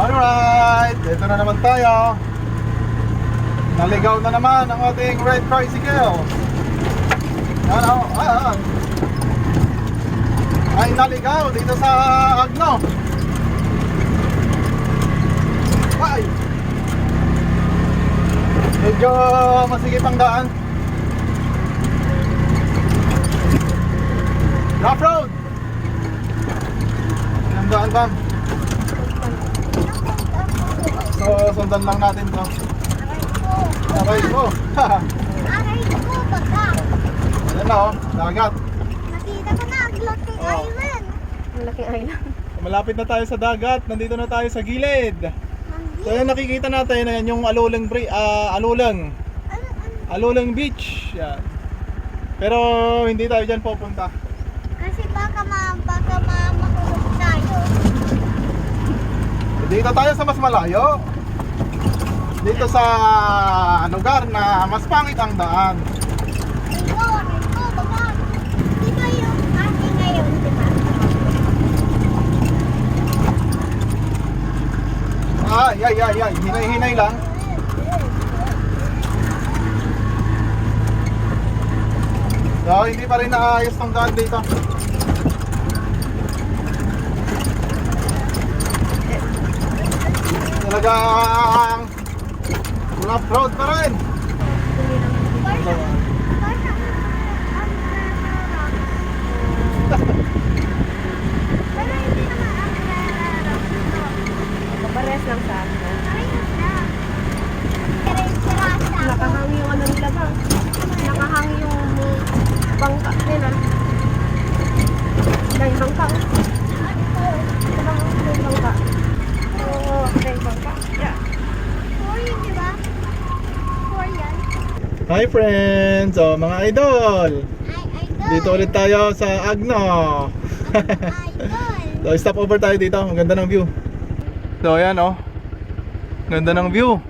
Alright, dito na naman tayo. Naligaw na naman ang ating red tricycle. Ano? Ay naligaw dito sa Agno. Ay! Medyo masigit ang daan. Rough road! Ang daan ba? So, sundan lang natin to. Aray ko! Aray ko, baka. Ayan na oh, dagat. Nakita ko na ang laking island. Ang laking island. Malapit na tayo sa dagat, nandito na tayo sa gilid. So yan nakikita natin, ayan yung Alulang Beach. Yan. Pero hindi tayo dyan pupunta. Kasi baka mahulog tayo. Dito tayo sa mas malayo. Dito sa lugar na mas pangit ang daan. Aray ko, baka. Di ba yung ating ngayon, di ba? Ay, hinay-hinay lang. So, hindi pa rin naayos ng daan dito. Talagang rough road pa rin. Pero hindi naman ang Pares lang sa akin. Nakahang Nakahang yung ano nila ba? Nakahang yung bangka nila. Dahil bangka. Dahil bangka. Oo, dahil bangka. Yeah. di ba? Korean. Hi friends! So, mga idol! Idol. Dito ulit tayo sa Agno. Idol. So, stop over tayo dito. Ang ganda ng view. So, ayan oh. Ganda ng view.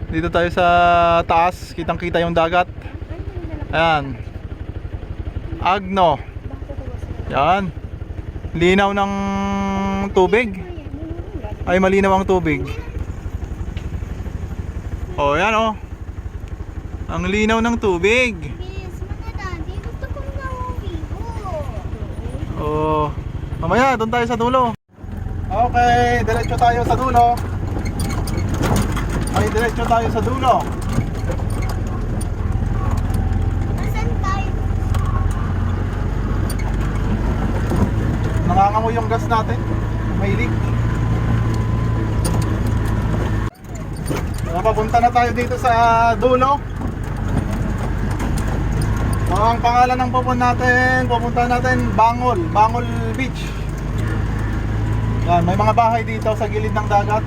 Dito tayo sa taas. Kitang-kita yung dagat. Ayan. Agno. Yan. Linaw ng tubig. Ay, malinaw ang tubig. Oh, yan oh. Ang linaw ng tubig. Bilis mo na, Daddy. Gusto kong nahuwigo. Oh. Mamaya, doon tayo sa dulo. Okay, diretso tayo sa dulo. Ay, diretso tayo sa dulo. Nasaan tayo? Nangangamoy yung gas natin. May leak. Papunta na tayo dito sa dulo. So, ang pangalan ng pupunta natin Bangol Beach. Yan, may mga bahay dito sa gilid ng dagat.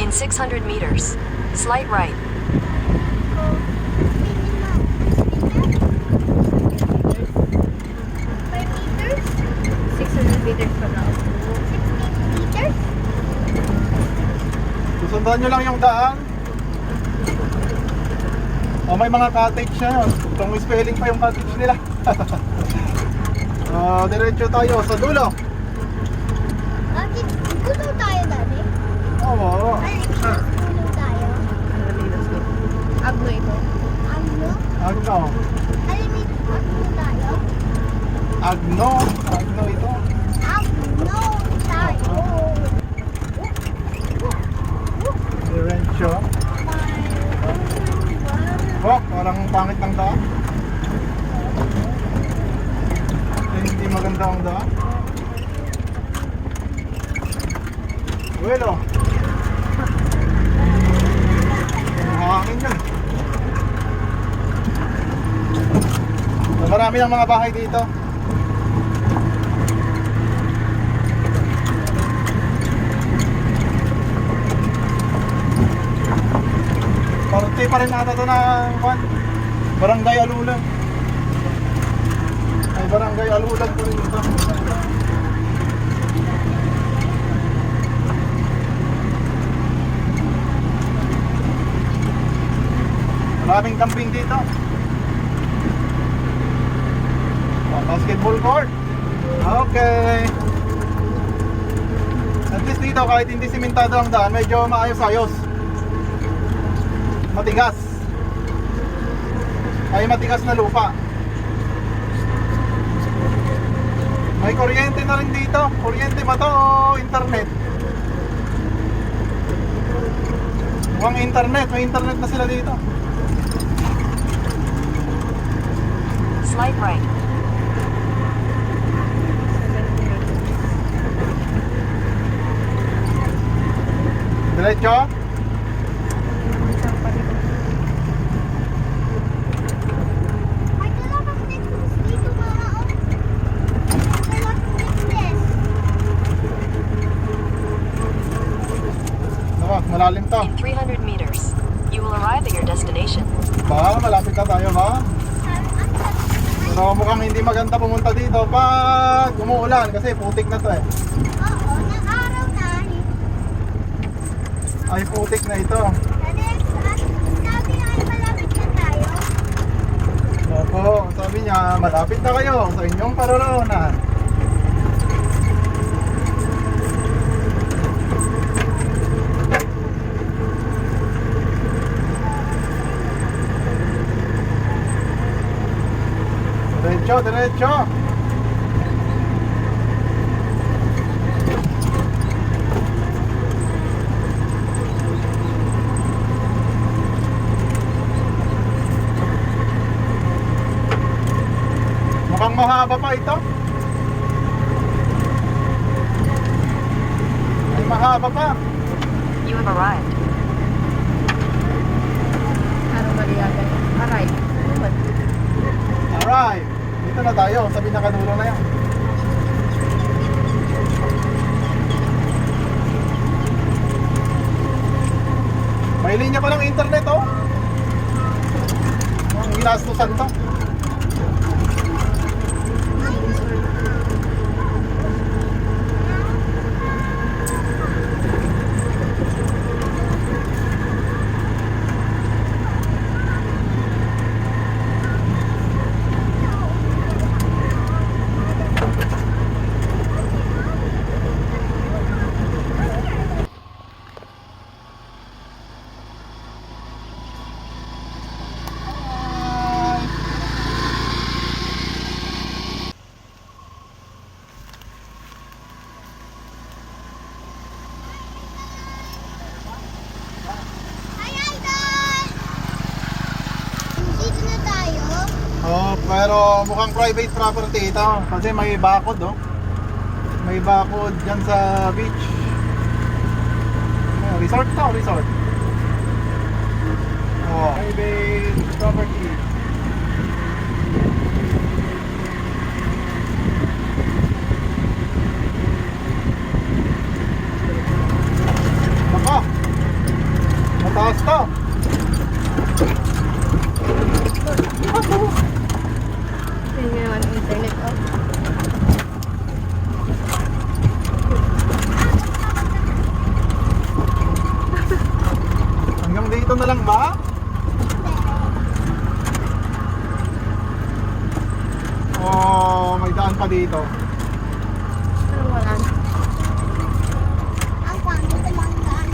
In 600 meters, slight right. 600 meters pa na. 16 meters? Susundan nyo lang yung daan. Oh, may mga cottage na yun. Itong spelling pa yung cottage nila. Diretso tayo sa dulo. Bakit? Gulo tayo, Daddy? Oo. Ay, gulo tayo. Agno ito. Ano? Agno. Alimit, ano tayo? Agno ito. Ano tayo? Diretso. Oh, parang pangit ng daan. Hindi maganda ang daan. Well, oh. Ang hangin yan. Marami ng mga bahay dito. Parte pa rin ata ito ng Barangay Alulang. Ay, Barangay Alulang po rin ito. Maraming camping dito. Basketball court. Okay. At least dito kahit hindi simentado ang daan, medyo maayos-ayos. Matigas. Ay matigas na lupa. May kuryente na rin dito. Kuryente ba to o internet? Mukhang internet. May internet na sila dito. Slight right. Diretso? May dalawang necklace dito, Mama, oh. Dalawang necklace. Diba, malalim to. In 300 meters, you will arrive at your destination. Ba, malapit na tayo ba? Pero mukhang hindi maganda pumunta dito pag umuulan kasi putik na to eh. Oo, ng araw na. Ay putik na ito. Sabi nga ay malapit na tayo. Opo, sabi niya malapit na kayo sa inyong paroroonan. Diretso, diretso. Mukhang mahaba pa ito. Ay mahaba pa. You have arrived. Ano maliyagan? Aray. Alright. Dito na tayo sa pinakadulo na yan. May linya pa ng internet oh. Ang ginastusan to. Ay, Idol! Dito na tayo. Oh, pero mukhang private property ito kasi may bakod oh. May bakod dyan sa beach. Resort to, resort. Oh, private property. Nako. Mataas to. Tingnan nga naman ang internet. Oh. Hanggang dito na lang ba? Oh, may daan pa dito. Anong wala na? Ang pangit lang daan.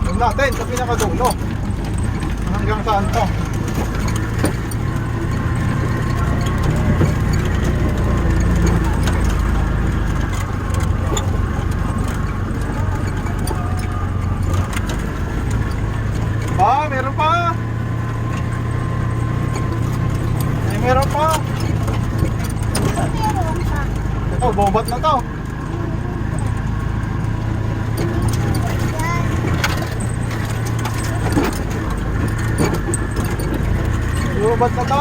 Yung natin sa pinakadulo. Hanggang saan to? Ba, meron pa. Ay, meron pa. Meron pa. Ito, bobat na to. Yan. Bobat na to.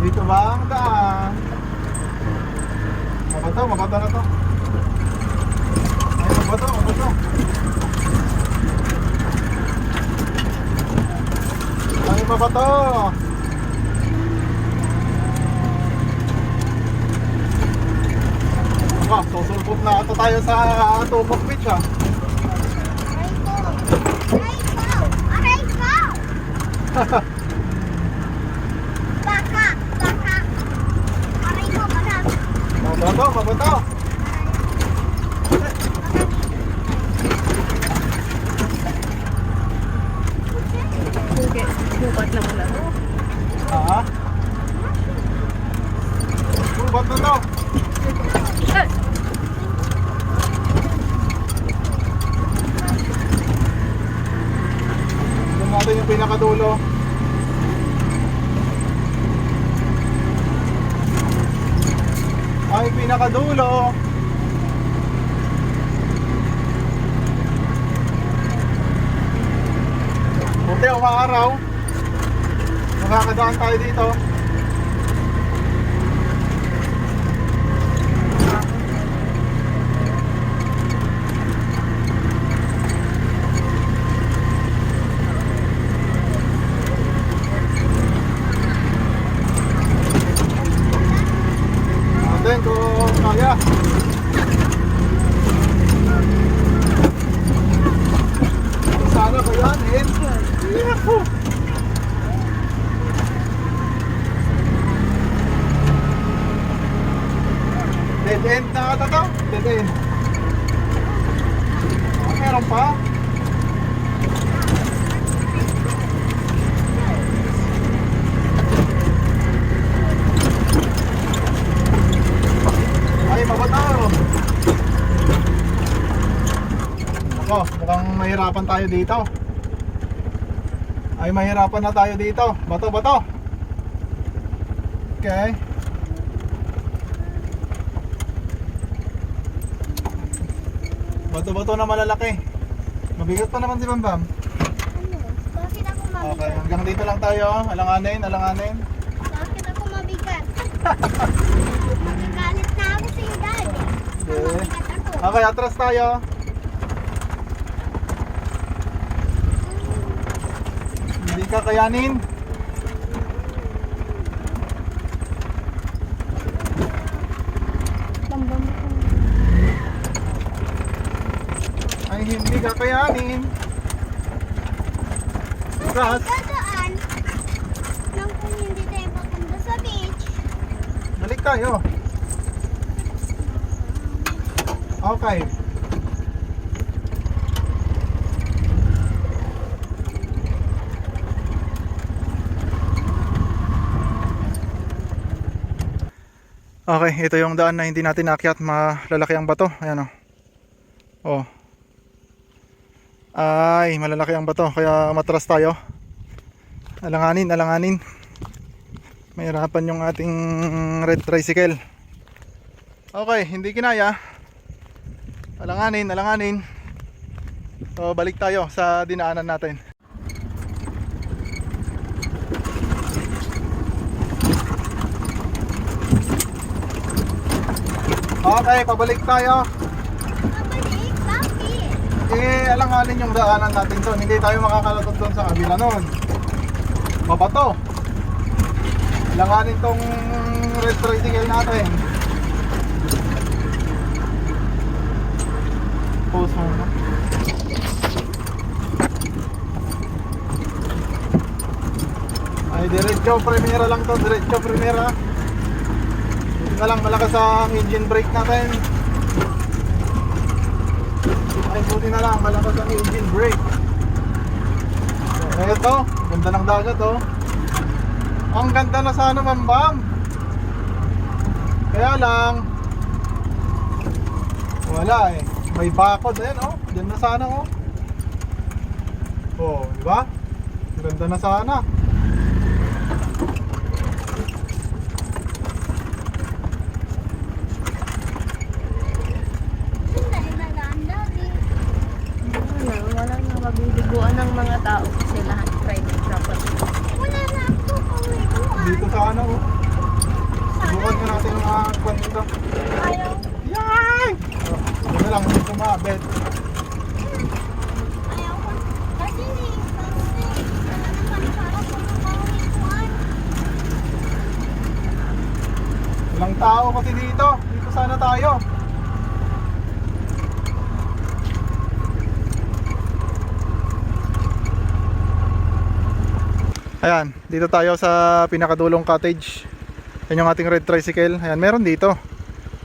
Dito ba ang daan? Mabato na to. Ay, mabato. Ay, mabato. Susulpot na ata tayo sa Tubok Beach ah. Ay, ito. Baka. Aray ko, baka. Mabato. Bukat na mula. Ha? Ba't na to? Tignan natin yung pinakadulo. Ay, pinakadulo. Buti umaaraw. Makakadaan tayo dito. Natin kung kaya. Sana kayanin. Yahoo! Dead end na ata to? Dead end. Meron pa? Ay, mabataw. Ako, mukhang mahirapan tayo dito. Ay, mahirapan na tayo dito. Bato. Okay. Bato na malalaki. Mabigat pa naman si Bambam. Ano? Bakit ako Okay, mabigat? hanggang dito lang tayo. Alanganin. Bakit ako mabigat? Magagalit na ako sa iyo, Dad. Mabigat ako. Okay, atras tayo. Hindi ka kayanin. Ay, hindi ka kayanin. Atras. Dadaan nang kung hindi tayo papunta sa beach. Balik tayo. Okay. Okay, ito yung daan na hindi natin naakyat, malalaki ang bato. Ayan o. Oh. Ay, malalaki ang bato, kaya matras tayo. Alanganin. Mahirapan yung ating red tricycle. Okay, hindi kinaya. Alanganin. So, balik tayo sa dinaanan natin. Okay, pabalik tayo. Babalik, bakit? Alanganin yung daanan natin doon. Hindi tayo makakalatot doon sa kabila noon. Mabato. Alanganin tong red tricycle natin. Pause mo na. Ay, diretso primera lang to. Diretso primera. Buti na lang malakas ang engine brake natin. Ay, buti na lang malakas ang engine brake. So, eto, ganda ng dagat oh. Ang ganda na sana, Bambam. Kaya lang wala eh. May bakod ayan oh. Diyan na sana oh. Oh, di ba? Ganda na sana. Walang nabibiguan ng mga tao kasi lahat private property. Wala na ako kung Dito sana oh. Subukan ka natin ang mga kwan dito. ayaw. Yay! Oh, ito na lang, hindi kumabit. Ayaw ko. Kasi wala naman para kung makawikuan. Walang tao kasi dito. Dito sana tayo. Ayan, dito tayo sa pinakadulong cottage. Yan yung ating red tricycle. Ayan, meron dito.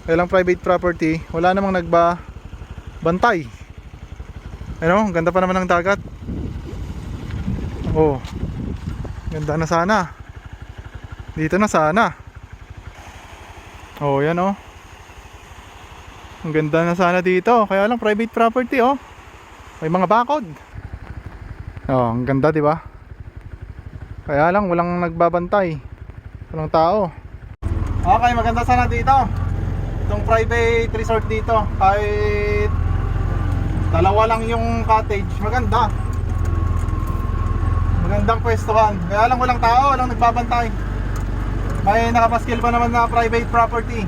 Kaya lang private property, wala namang nagbabantay. Ano, ganda pa naman ng dagat. Oh, ganda na sana. Dito na sana. Oh, yan oh. Ang ganda na sana dito. Kaya lang private property oh. May mga bakod. Oh, ang ganda, di ba? Kaya lang walang nagbabantay. Walang tao. Okay, maganda sana dito. Itong private resort dito. Kahit dalawa lang yung cottage, maganda. Magandang pwestuhan. Kaya lang walang tao, walang nagbabantay. May nakapaskil pa naman na private property.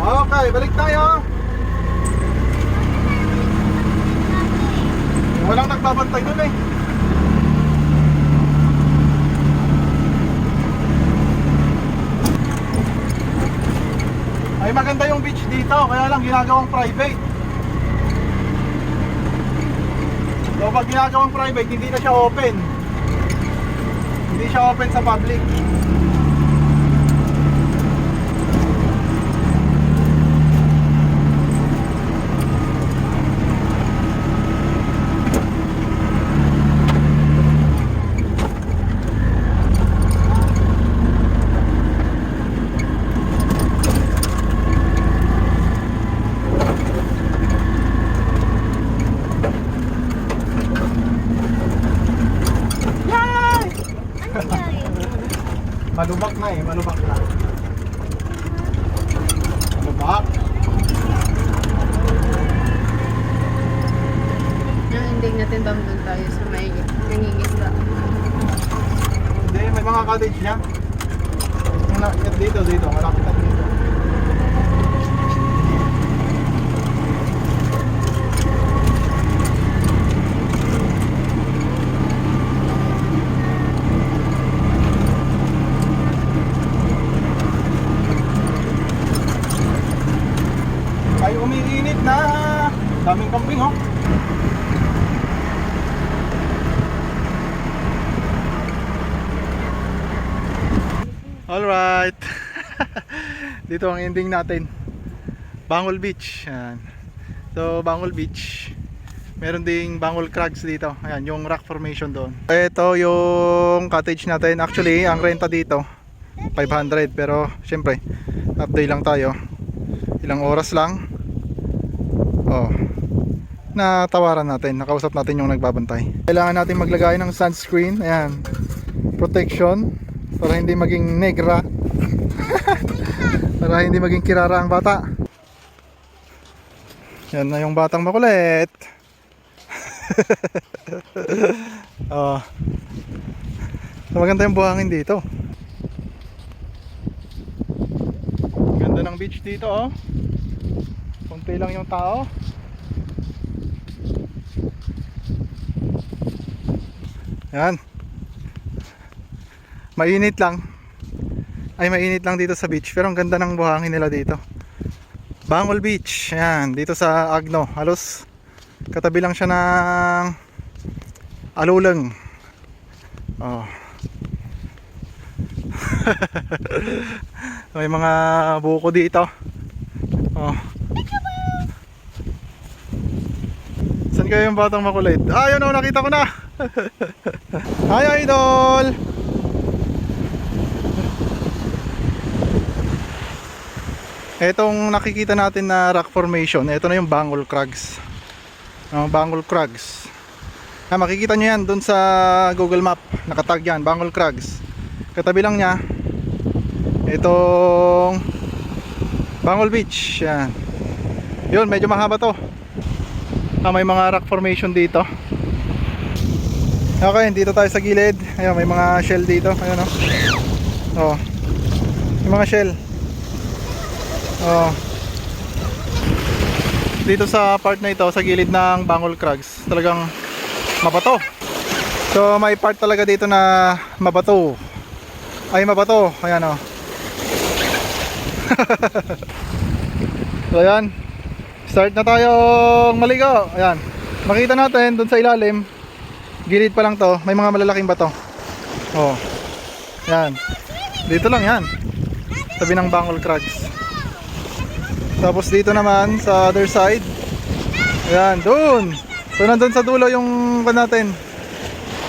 Okay, balik tayo. Walang nagbabantay dun eh. Ay, maganda yung beach dito, kaya lang ginagawang private. So pag ginagawang private, hindi na siya open. Hindi siya open sa public. Malubak na eh, malubak na. Malubak. Yung ending natin bang doon tayo sa may nangingisda. Hindi, may mga cottage niya. Dito, malapit na dito. Ay, umiinit na. Daming kambing oh. Alright. Dito ang ending natin. Bangol Beach. Ayan. So, Bangol Beach. Meron ding Bangol Crags dito. Ayan, yung rock formation doon. Ito yung cottage natin. Actually, ang renta dito 500. Pero, syempre, half day lang tayo. Ilang oras lang. Oh, natawaran natin, nakausap natin yung nagbabantay. Kailangan natin maglagay ng sunscreen, ayan, protection para hindi maging negra. Para hindi maging kirara ang bata. Yan na yung batang makulit. Oh, so, maganda yung buhangin dito. Ganda ng beach dito oh. Konti lang yung tao. Yan. Mainit lang. Ay, mainit lang dito sa beach. Pero ang ganda ng buhangin nila dito. Bangol Beach. Yan. Dito sa Agno. Halos katabi lang siya ng Aluleng. Oh. May mga buko dito. Oh. Saan kayo yung batang makulit? Ah, yun o, nakita ko na. Hi, idol. Etong nakikita natin na rock formation, ito na yung Bangol Crags. Bangol Crags. Makikita nyo yan dun sa Google Map. Nakatag yan, Bangol Crags. Katabi lang nya itong Bangol Beach. Yan. Yun, medyo mahaba to. May mga rock formation dito. Okay, dito tayo sa gilid. Ayun, may mga shell dito. Ayun oh. Oh. May mga shell. Oh. Dito sa part na ito, sa gilid ng Bangol Crags, talagang mabato. So may part talaga dito na mabato. Ay, mabato. Ayan oh. So ayan, start na tayong maligo. Ayan, makita natin dun sa ilalim, gilid pa lang to, may mga malalaking bato. Oh, ayan, dito lang yan, tabi ng Bangol Crags. Tapos dito naman sa other side, ayan, dun. So nandun sa dulo yung natin,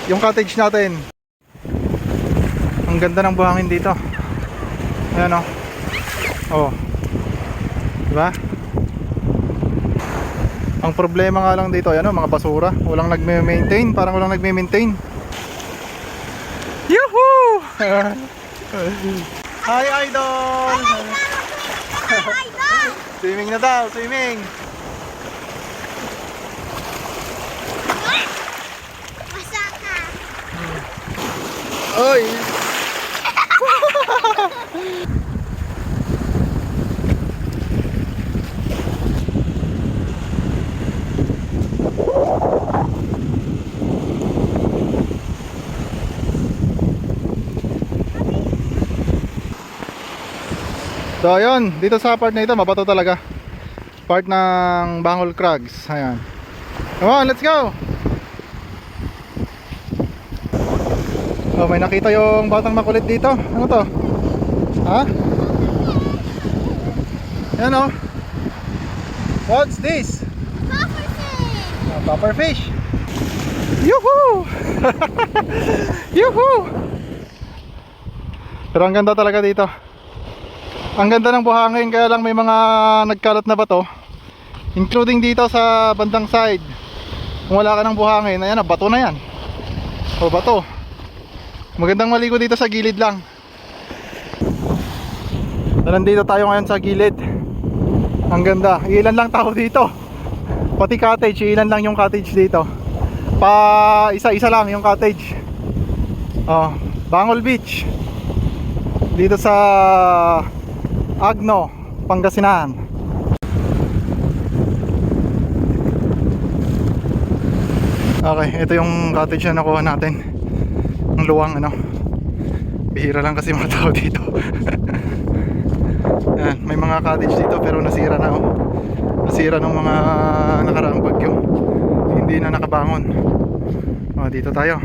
yung cottage natin. Ang ganda ng buhangin dito. Ayan, oh. Oh, diba? Ang problema nga lang dito, ayan, oh, mga basura. Walang nagme-maintain, parang walang nagme-maintain. Yuhuu! Hi, idol! Swimming na daw, swimming! Masaka. Oy! So ayun, dito sa part na ito, mabato talaga. Part ng Bangol Crags. Ayan. Come on, let's go! Oh, may nakita yung batang makulit dito. Ano to? Ha? Ayan, oh. What's this? Puffer fish. Yuhuu! Yuhuu! Pero ang ganda talaga dito. Ang ganda ng buhangin, kaya lang may mga nagkalat na bato, including dito sa bandang side. Kung wala ka ng buhangin, ayan, bato na yan. O bato. Magandang maligo dito sa gilid lang. So, nandito tayo ngayon sa gilid. Ang ganda. Ilan lang tao dito. Pati cottage, ilan lang yung cottage dito. Pa isa-isa lang yung cottage. Oh, Bangol Beach. Dito sa Agno, Pangasinan. Okay, ito yung cottage na nakuha natin. Ang luwang, ano. Bihira lang kasi mga tao dito. Yan, may mga cottage dito pero nasira na, oh. Nasira ng mga nakaraang bagyo. Hindi na nakabangon. Oh, dito tayo.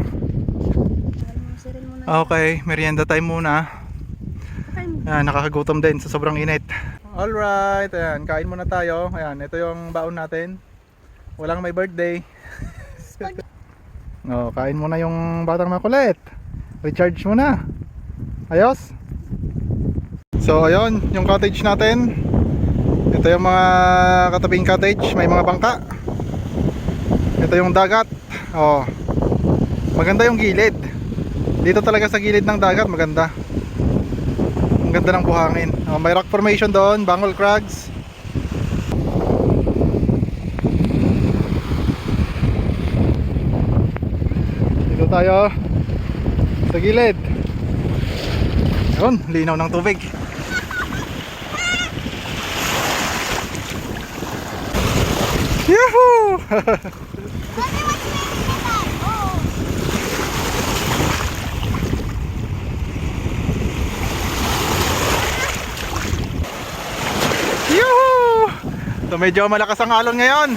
Okay, merienda time muna. Ayan, nakakagutom din sa sobrang init. Alright, ayan, kain muna tayo. Ayan, ito yung baon natin. Walang may birthday. Oh, kain muna yung batang makulit. Recharge muna. Ayos. So, ayun, yung cottage natin. Ito yung mga katabing cottage. May mga bangka. Ito yung dagat. Oh, maganda yung gilid. Dito talaga sa gilid ng dagat, maganda. Ang ganda ng buhangin. May rock formation doon, Bangol Crags. Dito tayo sa gilid. Ayun, linaw ng tubig. Yahoo! Yuhu! So medyo malakas ang alon ngayon.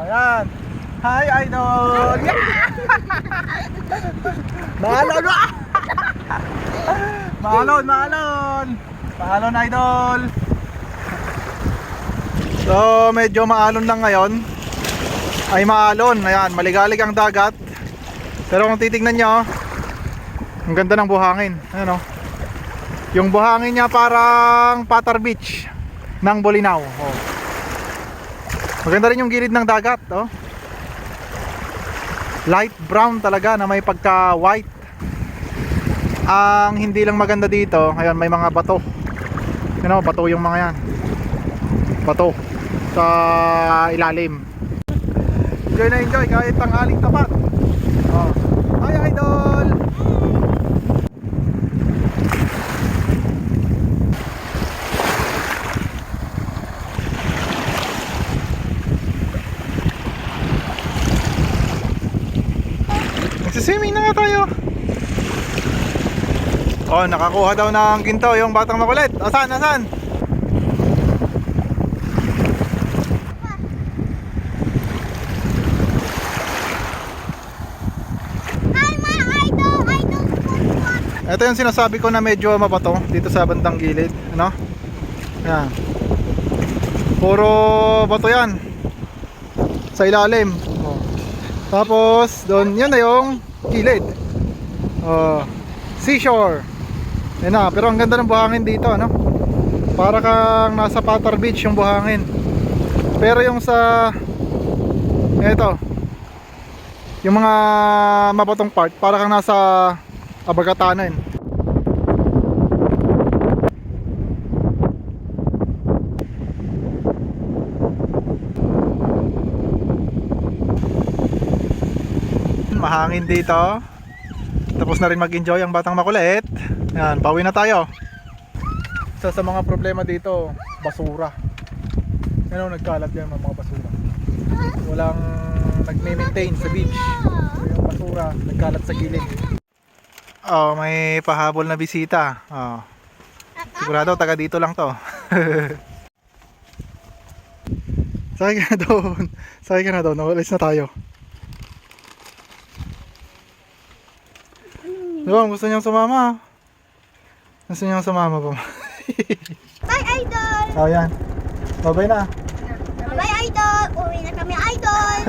Ayan. Hi, idol! Maalon! Maalon, maalon! Maalon, idol! So, medyo maalon lang ngayon. Ay, maalon. Ayan, maligalig ang dagat. Pero kung titignan nyo, ang ganda ng buhangin. Ayan, oh. Yung buhangin niya parang Patar Beach ng Bolinao. Oh. Maganda rin yung gilid ng dagat, oh. Light brown talaga na may pagka white. Ang hindi lang maganda dito, ayun, may mga bato. Bato yung mga yan. Bato sa ilalim. Enjoy na enjoy kahit tanghaling tapat. Oh. Hi idol. Magsiswimming na nga tayo. Oh, nakakuha daw ng ginto yung batang makulit. Asan? Hi, my idol! Idol football! Ito yung sinasabi ko na medyo mabato dito sa bandang gilid, ano? Yan. Puro bato yan. Sa ilalim. Oh. Tapos doon, yan na yung gilid. Oh, seashore. Yan na, pero ang ganda ng buhangin dito, ano? Para kang nasa Patar Beach yung buhangin. Pero yung sa eto, yung mga mabatong part, para kang nasa Abagatanan. Mahangin dito. Tapos na rin mag-enjoy ang batang makulit. Yan, pauwi na tayo. Isa sa mga problema dito, basura. Nagkalat yan mga basura. Walang nagme-maintain sa beach. So, yung basura, nagkalat sa gilid. Oh, may pahabol na bisita. Oh. Sigurado taga dito lang to. Sakay ka na doon. Alis na tayo. Diba, gusto niyang sumama. Gusto niyang sumama pa. Bye, idol! Oh, yan. Bye-bye na. Bye, idol! Uwi na kami, idol!